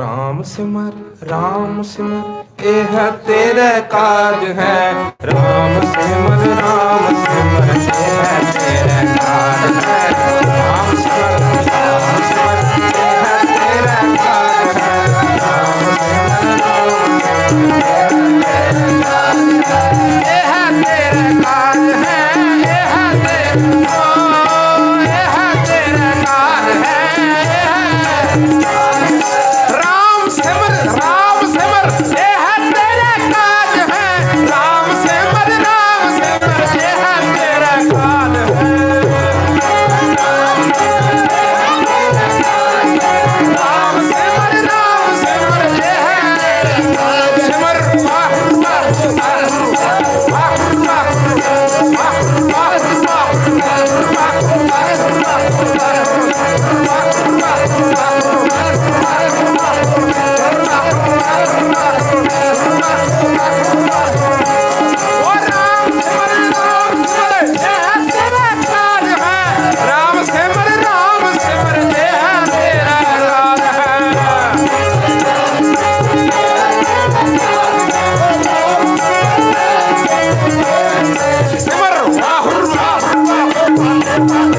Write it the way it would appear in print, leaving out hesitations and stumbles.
राम सिमर यह तेरे काज है। राम सिमर यह तेरे काज है। राम सिमर यह तेरे काज है। राम सिमर यह तेरे काज है। यह तेरे काज है। राम सिमर यह तेरे काज है। राम सिमर यह तेरे काज है। राम सिमर यह सिमर वाह वाह वाह